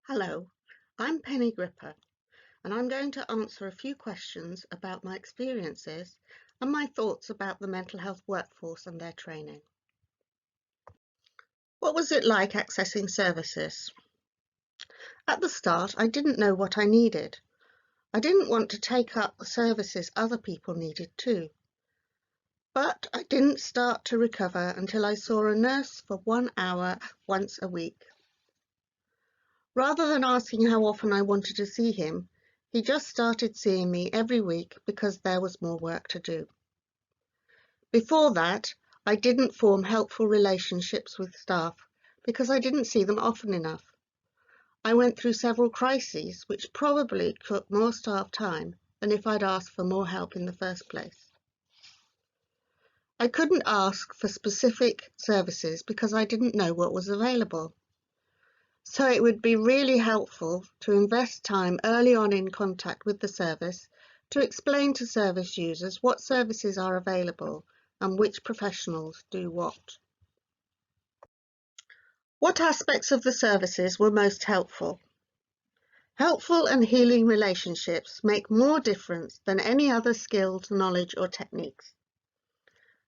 Hello, I'm Penny Gripper, and I'm going to answer a few questions about my experiences and my thoughts about the mental health workforce and their training. What was it like accessing services? At the start, I didn't know what I needed. I didn't want to take up the services other people needed too. But I didn't start to recover until I saw a nurse for 1 hour once a week. Rather than asking how often I wanted to see him, he just started seeing me every week because there was more work to do. Before that, I didn't form helpful relationships with staff because I didn't see them often enough. I went through several crises which probably took more staff time than if I'd asked for more help in the first place. I couldn't ask for specific services because I didn't know what was available. So it would be really helpful to invest time early on in contact with the service to explain to service users what services are available and which professionals do what. What aspects of the services were most helpful? Helpful and healing relationships make more difference than any other skills, knowledge or techniques.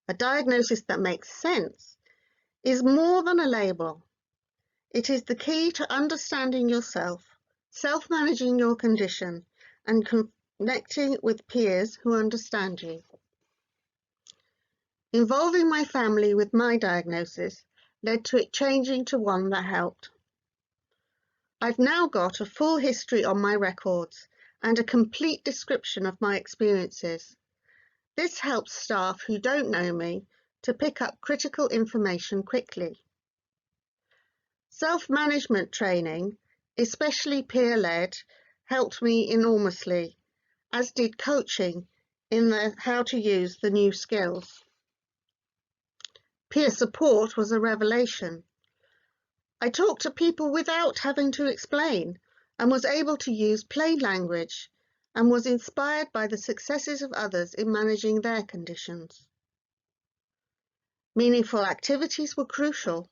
A diagnosis that makes sense is more than a label. It is the key to understanding yourself, self-managing your condition, and connecting with peers who understand you. Involving my family with my diagnosis led to it changing to one that helped. I've now got a full history on my records and a complete description of my experiences. This helps staff who don't know me to pick up critical information quickly. Self-management training, especially peer-led, helped me enormously, as did coaching in how to use the new skills. Peer support was a revelation. I talked to people without having to explain and was able to use plain language and was inspired by the successes of others in managing their conditions. Meaningful activities were crucial,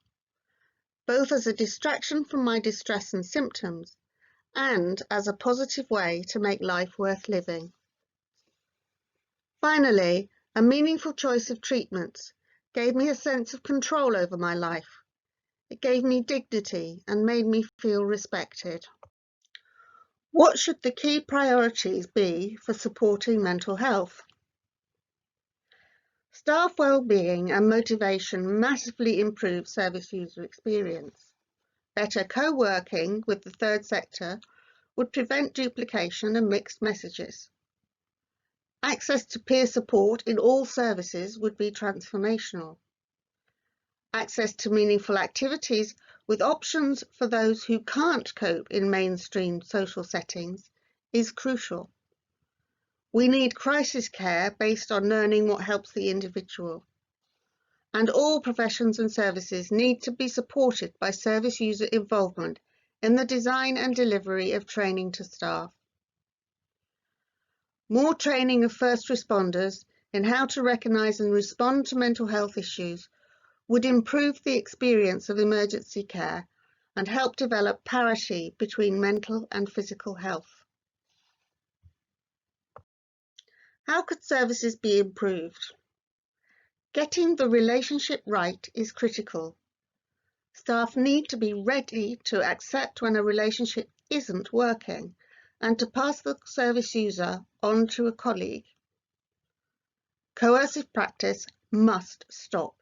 both as a distraction from my distress and symptoms and as a positive way to make life worth living. Finally, a meaningful choice of treatments gave me a sense of control over my life. It gave me dignity and made me feel respected. What should the key priorities be for supporting mental health? Staff well-being and motivation massively improve service user experience. Better co-working with the third sector would prevent duplication and mixed messages. Access to peer support in all services would be transformational. Access to meaningful activities with options for those who can't cope in mainstream social settings is crucial. We need crisis care based on learning what helps the individual. And all professions and services need to be supported by service user involvement in the design and delivery of training to staff. More training of first responders in how to recognise and respond to mental health issues would improve the experience of emergency care and help develop parity between mental and physical health. How could services be improved? Getting the relationship right is critical. Staff need to be ready to accept when a relationship isn't working and to pass the service user on to a colleague. Coercive practice must stop.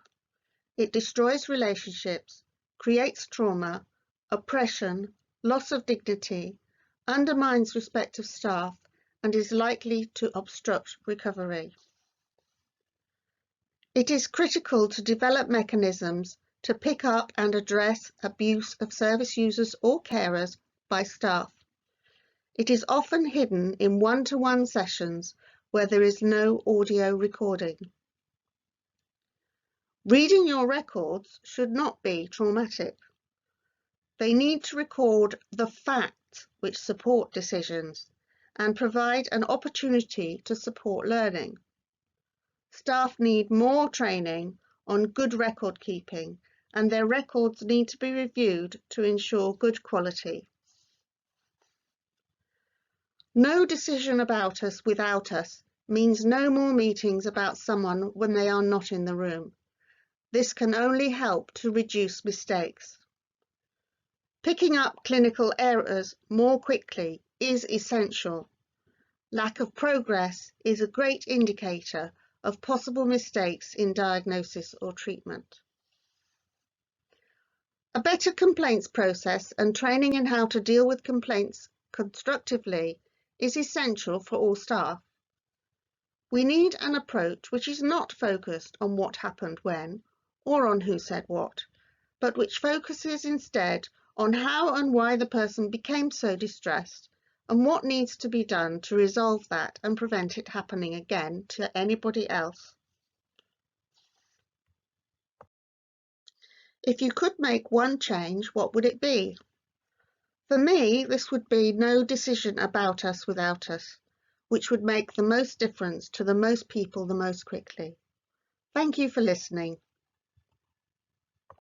It destroys relationships, creates trauma, oppression, loss of dignity, undermines respect of staff, and is likely to obstruct recovery. It is critical to develop mechanisms to pick up and address abuse of service users or carers by staff. It is often hidden in one-to-one sessions where there is no audio recording. Reading your records should not be traumatic. They need to record the facts which support decisions and provide an opportunity to support learning. Staff need more training on good record keeping, and their records need to be reviewed to ensure good quality. No decision about us without us means no more meetings about someone when they are not in the room. This can only help to reduce mistakes. Picking up clinical errors more quickly is essential. Lack of progress is a great indicator of possible mistakes in diagnosis or treatment. A better complaints process and training in how to deal with complaints constructively is essential for all staff. We need an approach which is not focused on what happened when or on who said what, but which focuses instead on how and why the person became so distressed and what needs to be done to resolve that and prevent it happening again to anybody else. If you could make one change, what would it be? For me, this would be no decision about us without us, which would make the most difference to the most people the most quickly. Thank you for listening.